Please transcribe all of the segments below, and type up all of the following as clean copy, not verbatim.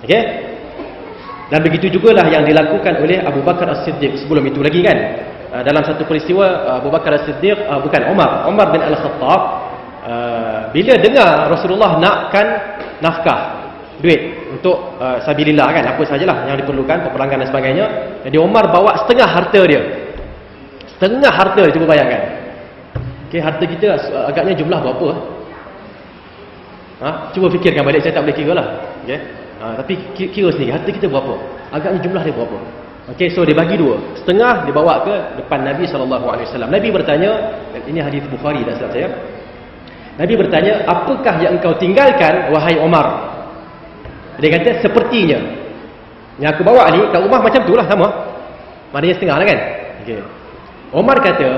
Okey? Dan begitu jugalah yang dilakukan oleh Abu Bakar As-Siddiq sebelum itu lagi kan. Dalam satu peristiwa Abu Bakar As-Siddiq, bukan Umar bin Al-Khattab, bila dengar Rasulullah nakkan nafkah, duit untuk sabilillah kan, apa sajalah yang diperlukan, peperangan dan sebagainya. Jadi Umar bawa setengah harta dia. Setengah harta dia, cuba bayangkan. Okey, harta kita agaknya jumlah berapa? Cuba fikirkan balik, saya tak boleh kira lah. Okey. Tapi kira sendiri, harta kita berapa? Agaknya jumlah dia berapa? Okey, so dia bagi dua. Setengah dia bawa ke depan Nabi SAW. Nabi bertanya, ini hadis Bukhari tak silap saya. Nabi bertanya, apakah yang engkau tinggalkan wahai Umar? Dia kata, sepertinya yang aku bawa ni kat rumah macam tu lah, sama. Maknanya setengah lah kan. Okay. Umar kata,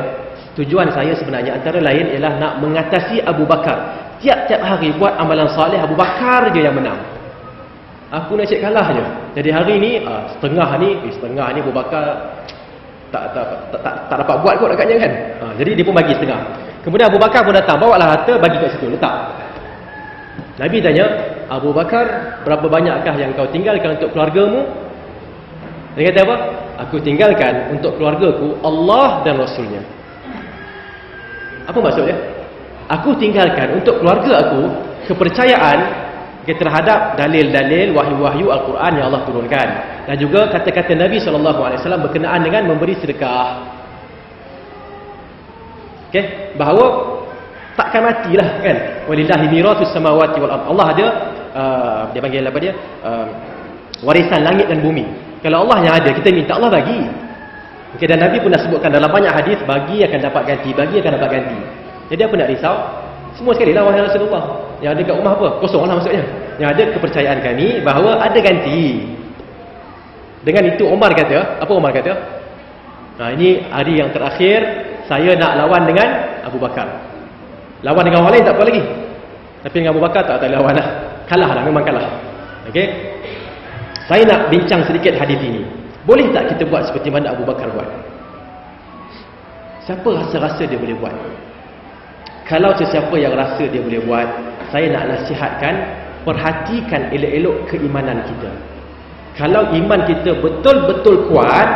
tujuan saya sebenarnya antara lain ialah nak mengatasi Abu Bakar. Tiap-tiap hari buat amalan soleh, Abu Bakar je yang menang. Aku nak cek kalah je. Jadi hari ni setengah ni Abu Bakar tak dapat buat kot agaknya kan. Jadi dia pun bagi setengah. Kemudian Abu Bakar pun datang, bawalah harta, bagi kat situ, letak. Nabi tanya, Abu Bakar, berapa banyakkah yang kau tinggalkan untuk keluargamu? Dia kata apa? Aku tinggalkan untuk keluargaku Allah dan Rasulnya. Apa maksudnya? Aku tinggalkan untuk keluarga aku kepercayaan terhadap dalil-dalil wahyu-wahyu Al-Quran yang Allah turunkan, dan juga kata-kata Nabi SAW berkenaan dengan memberi sedekah. Okay? Bahawa takkan matilah kan. Walillahi mirathus samawati wal ardh. Allah ada dia panggil apa dia? Warisan langit dan bumi. Kalau Allah yang ada, kita minta, Allah bagi. Okay, dan Nabi pun dah sebutkan dalam banyak hadis, bagi akan dapat ganti, bagi akan dapat ganti. Jadi apa nak risau? Semua sekali lah wahai Rasulullah. Yang ada kat rumah apa? Kosong lah maksudnya. Yang ada kepercayaan kami bahawa ada ganti. Dengan itu Umar kata, apa Umar kata? Ini hari yang terakhir saya nak lawan dengan Abu Bakar. Lawan dengan orang lain tak apa lagi. Tapi dengan Abu Bakar tak lawan lah. Kalah lah, memang kalah. Okey. Saya nak bincang sedikit hadis ini. Boleh tak kita buat seperti mana Abu Bakar buat? Siapa rasa-rasa dia boleh buat? Kalau sesiapa yang rasa dia boleh buat, saya nak nasihatkan, perhatikan elok-elok keimanan kita. Kalau iman kita betul-betul kuat,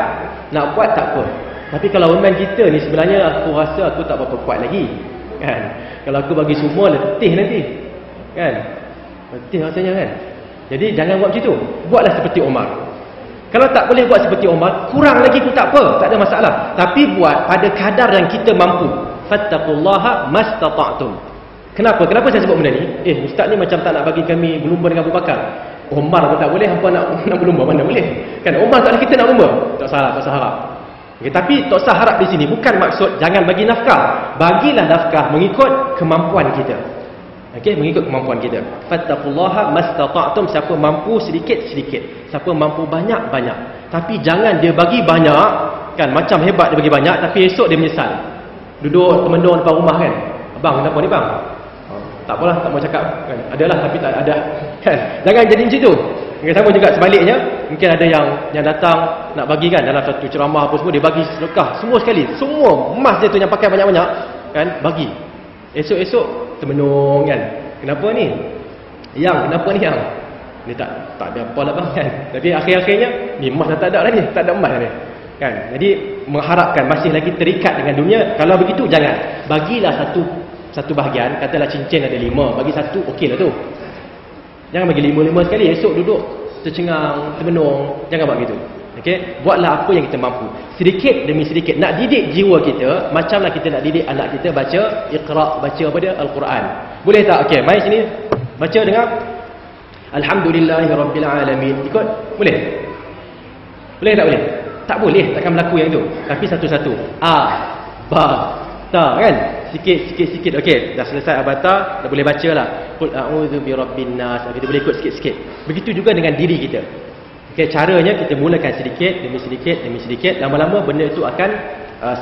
nak buat tak apa. Tapi kalau iman kita ni sebenarnya aku rasa aku tak berapa kuat lagi, kan? Kalau aku bagi semua, letih nanti, kan? Letih rasanya kan? Jadi jangan buat macam tu. Buatlah seperti Umar. Kalau tak boleh buat seperti Umar, kurang lagi pun tak apa, tak ada masalah. Tapi buat pada kadar yang kita mampu. Fattaqullaha mastata'tum. Kenapa? Kenapa saya sebut benda ni? Ustaz ni macam tak nak bagi kami berlumba dengan Abu Bakar. Umar pun tak boleh, hampa nak berlumba, mana boleh? Kan Umar tak ada, kita nak berlumba. Tak salah, tak usah harap. Okay, tapi tak usah harap di sini bukan maksud jangan bagi nafkah. Bagilah nafkah mengikut kemampuan kita. Okey, mengikut kemampuan kita. Fattaqullaha mastata'tum. Siapa mampu sedikit-sedikit, siapa mampu banyak-banyak. Tapi jangan dia bagi banyak, kan macam hebat dia bagi banyak, tapi esok dia menyesal. Duduk temendung depan rumah kan. Abang, kenapa ni bang? Tak apalah, tak mau cakap kan. Adalah tapi tak ada kan. Jangan jadi macam tu. Okay, sama juga sebaliknya, mungkin ada yang datang nak bagi kan dalam satu ceramah apa semua, dia bagi sedekah semua sekali. Semua emas dia tu yang pakai banyak-banyak kan, bagi. Esok-esok termenung kan. Kenapa ni? Kenapa ni yang? Dia tak ada apa lah bang kan. Tapi akhir-akhirnya ni emas dah tak ada lagi, tak ada emas lagi. Kan? Jadi mengharapkan masih lagi terikat dengan dunia. Kalau begitu jangan. Bagilah satu bahagian, katalah cincin ada 5, bagi 1 okeylah tu. Jangan bagi 5 sekali, esok duduk tercengang, termenung. Jangan buat gitu. Okey, buatlah apa yang kita mampu. Sedikit demi sedikit nak didik jiwa kita, macamlah kita nak didik anak kita baca Iqra, baca apa dia? Al-Quran. Boleh tak? Okey, mai sini. Baca dengar. Alhamdulillahirabbil alamin. Ikut? Boleh? Boleh tak boleh? Tak boleh, takkan berlaku yang tu. Tapi satu-satu. A, ba, ta kan? Sikit. Okey, dah selesai abata, dah boleh bacalah. Qul a'udzu birabbin nas. Kita boleh ikut sikit-sikit. Begitu juga dengan diri kita. Okey, caranya kita mulakan sedikit demi sedikit. Lama-lama benda itu akan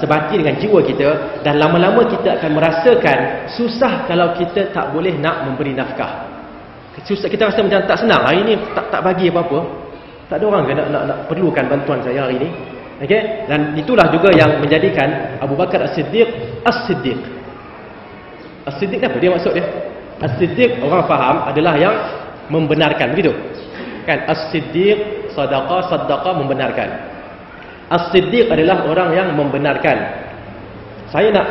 sebati dengan jiwa kita, dan lama-lama kita akan merasakan susah kalau kita tak boleh nak memberi nafkah. Susah, kita rasa macam tak senang. Hari ni tak bagi apa-apa. Tak ada orang ke nak perlukan bantuan saya hari ini. Okey, dan itulah juga yang menjadikan Abu Bakar As-Siddiq As-Siddiq. As-Siddiq apa dia maksud dia? As-Siddiq orang faham adalah yang membenarkan, begitu. Kan as-siddiq, sadaqah membenarkan. As-siddiq adalah orang yang membenarkan. Saya nak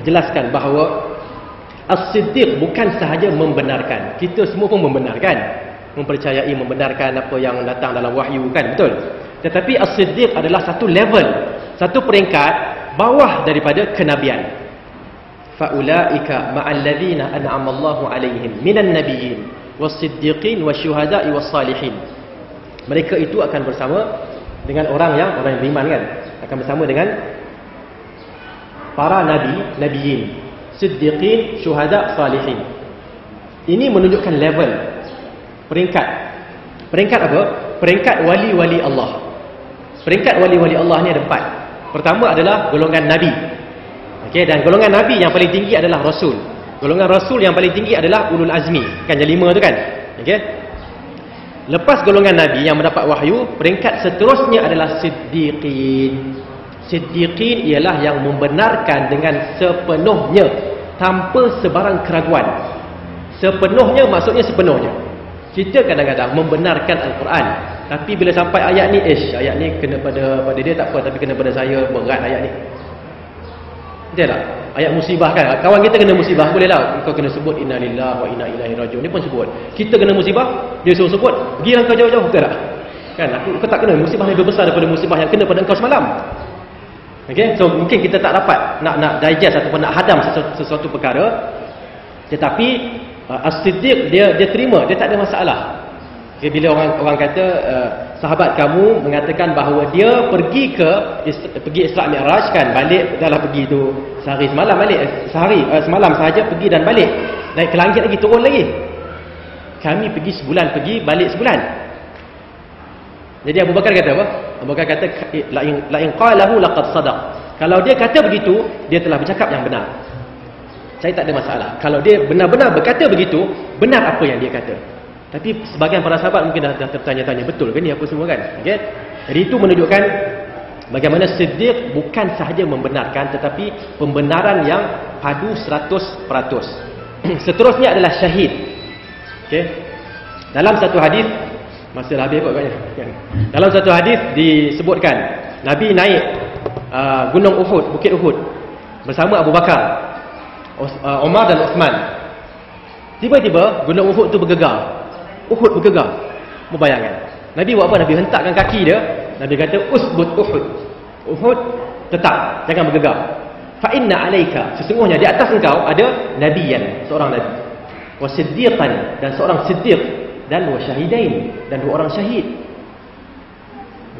jelaskan bahawa as-siddiq bukan sahaja membenarkan. Kita semua pun membenarkan, mempercayai, membenarkan apa yang datang dalam wahyu, kan, betul? Tetapi as-siddiq adalah satu level, satu peringkat bawah daripada kenabian. Faulaika ma'al ladzina an'ama Allahu 'alaihim minan nabiyyin was-siddiqin wasyuhada'i was-salihin. Mereka itu akan bersama dengan orang yang beriman, kan? Akan bersama dengan para nabiyin, siddiqin, syuhada, salihin. Ini menunjukkan level, peringkat. Peringkat apa? Peringkat wali-wali Allah. Peringkat wali-wali Allah ni ada 4. Pertama adalah golongan nabi. Okey, dan golongan nabi yang paling tinggi adalah rasul. Golongan rasul yang paling tinggi adalah ulul azmi. Kan yang 5 tu, kan? Okey. Lepas golongan nabi yang mendapat wahyu, peringkat seterusnya adalah siddiqin. Siddiqin ialah yang membenarkan dengan sepenuhnya, tanpa sebarang keraguan. Sepenuhnya maksudnya sepenuhnya. Kita kadang-kadang membenarkan Al-Quran, tapi bila sampai ayat ni, ayat ni kena pada dia tak apa, tapi kena pada saya, berat ayat ni. Betul tak? Ayat musibah, kan? Kawan kita kena musibah, boleh lah kau kena sebut inna lillahi wa inna ilaihi rajiun. Dia pun sebut. Kita kena musibah, dia suruh sebut, pergilah kau jauh-jauh, betul tak? Kan? Kau tak kena, musibah lebih besar daripada musibah yang kena pada engkau semalam. Okay? So mungkin kita tak dapat nak digest ataupun nak hadam sesuatu perkara, tetapi as-siddiq dia terima, dia tak ada masalah. Okay, bila orang kata sahabat kamu mengatakan bahawa dia pergi Isra Mi'raj, kan, balik dah pergi tu sehari semalam, balik semalam sahaja pergi dan balik, naik ke langit lagi, turun lagi. Kami pergi sebulan, pergi balik sebulan. Jadi Abu Bakar kata apa? Abu Bakar kata la in qalahu laqad sadaq. Kalau dia kata begitu, dia telah bercakap yang benar. Saya tak ada masalah. Kalau dia benar-benar berkata begitu, benar apa yang dia kata. Tapi sebahagian para sahabat mungkin dah tertanya-tanya, betul ke ni apa semua, kan? Okay? Jadi itu menunjukkan bagaimana siddiq bukan sahaja membenarkan, tetapi pembenaran yang padu 100%. Seterusnya adalah syahid. Okay? Dalam satu hadis, masa dah habis kot katnya. Dalam satu hadis disebutkan Nabi naik gunung Uhud, bukit Uhud bersama Abu Bakar, Umar dan Uthman. Tiba-tiba gunung Uhud tu bergegar. Uhud bergegar. Membayangkan. Nabi buat apa? Nabi hentakkan kaki dia. Nabi kata usbut Uhud. Uhud tetap, jangan bergegar. Fa inna alaika, sesungguhnya di atas engkau ada nabiyan, seorang nabi. Wa siddiqan, dan seorang siddiq, dan wa syahidain, dan 2 orang syahid.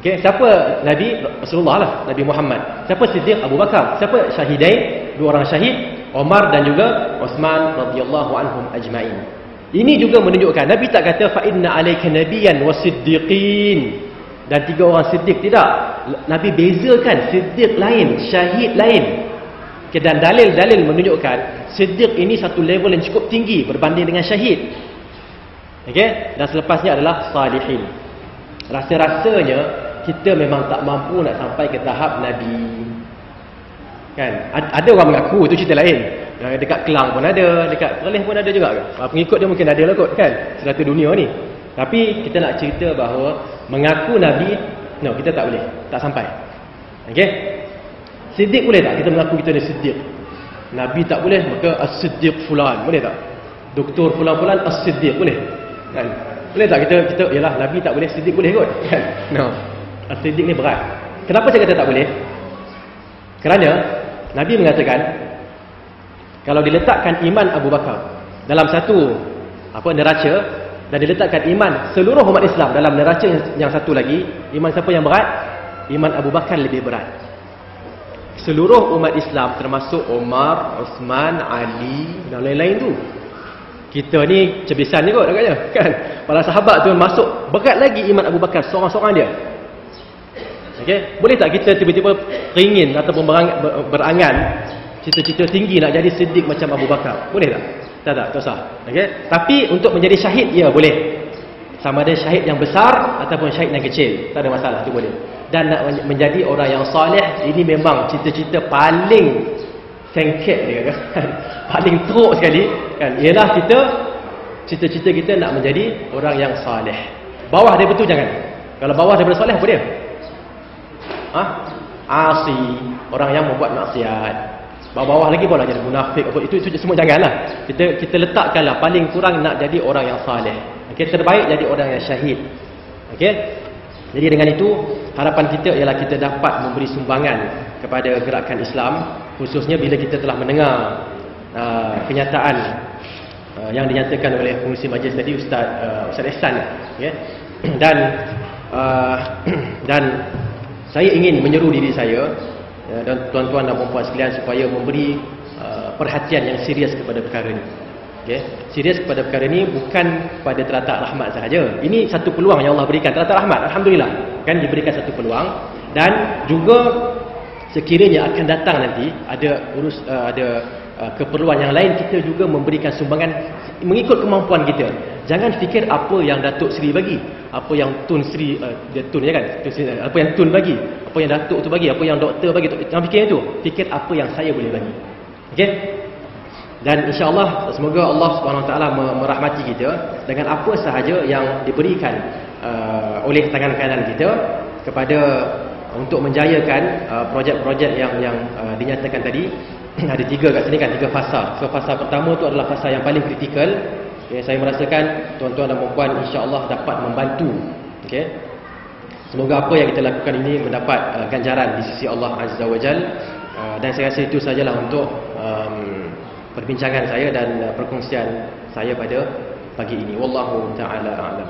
Okey, siapa nabi? Rasulullah lah, Nabi Muhammad. Siapa siddiq? Abu Bakar. Siapa syahidain? 2 orang syahid, Umar dan juga Uthman radhiyallahu anhum ajma'in. Ini juga menunjukkan Nabi tak kata fa inna alayka nabiyyan wasiddiqin dan 3 orang siddiq, tidak. Nabi bezakan siddiq lain, syahid lain. Okay, dan dalil-dalil menunjukkan siddiq ini satu level yang cukup tinggi berbanding dengan syahid. Okey, dan selepasnya adalah salihin. Rasa-rasanya kita memang tak mampu nak sampai ke tahap Nabi. Kan? Ada orang mengaku, itu cerita lain. Dekat Kelang pun ada, dekat Perlis pun ada juga. Pengikut dia mungkin ada lah kot, kan? Serata dunia ni. Tapi kita nak cerita bahawa mengaku Nabi, no, kita tak boleh, tak sampai. Okey? Siddiq boleh tak? Kita mengaku kita ada siddiq. Nabi tak boleh, maka as-siddiq fulan, boleh tak? Doktor fulan-fulan as-siddiq, boleh? Kan? Boleh tak kita yalah, Nabi tak boleh, siddiq boleh kot, kan? No. As-siddiq ni berat. Kenapa saya kata tak boleh? Kerana Nabi mengatakan kalau diletakkan iman Abu Bakar dalam satu neraca dan diletakkan iman seluruh umat Islam dalam neraca yang satu lagi, iman siapa yang berat? Iman Abu Bakar lebih berat. Seluruh umat Islam termasuk Umar, Uthman, Ali dan lain-lain tu. Kita ni cebisan ni kot agaknya, kan? Para sahabat tu masuk, berat lagi iman Abu Bakar seorang-seorang dia. Okey, boleh tak kita tiba-tiba teringin ataupun berangan cita-cita tinggi nak jadi siddiq macam Abu Bakar? Boleh tak? Tak usah. Okey. Tapi untuk menjadi syahid, ya boleh. Sama ada syahid yang besar ataupun syahid yang kecil, tak ada masalah, tu boleh. Dan nak menjadi orang yang soleh, ini memang cita-cita paling sengket dia, kan? Paling teruk sekali, kan? Ialah kita cita-cita kita nak menjadi orang yang soleh. Bawah dia betul jangan. Kalau bawah daripada soleh apa dia? Asi, orang yang membuat maksiat. Bawah lagi boleh jadi munafik apa itu semua janganlah. Kita letakkanlah paling kurang nak jadi orang yang saleh. Okey, terbaik jadi orang yang syahid. Okey. Jadi dengan itu harapan kita ialah kita dapat memberi sumbangan kepada gerakan Islam, khususnya bila kita telah mendengar kenyataan yang dinyatakan oleh pengurusi majlis tadi Ustaz Ihsan, okay? Dan saya ingin menyeru diri saya dan tuan-tuan dan puan-puan sekalian supaya memberi perhatian yang serius kepada perkara ini. Okay? Serius kepada perkara ini bukan pada teratak rahmat sahaja. Ini satu peluang yang Allah berikan, teratak rahmat, alhamdulillah, kan diberikan satu peluang. Dan juga sekiranya akan datang nanti ada keperluan yang lain, kita juga memberikan sumbangan mengikut kemampuan kita. Jangan fikir apa yang Datuk Seri bagi, apa yang Tun Seri dia Tun ya kan, apa yang Tun bagi, apa yang Datuk tu bagi, apa yang doktor bagi. Jangan fikir itu. Fikir apa yang saya boleh bagi. Okey? Dan insya-Allah semoga Allah Subhanahu Wa Taala merahmati kita dengan apa sahaja yang diberikan oleh tangan kanan kita kepada untuk menjayakan projek-projek yang dinyatakan tadi. Ada 3 kat sini kan, 3 fasa. Fasa pertama tu adalah fasa yang paling kritikal. Okay, saya merasakan tuan-tuan dan puan insya-Allah dapat membantu. Okey. Semoga apa yang kita lakukan ini mendapat ganjaran di sisi Allah Azza wa Jal. Dan saya rasa itu sajalah untuk perbincangan saya dan perkongsian saya pada pagi ini. Wallahu taala a'lam.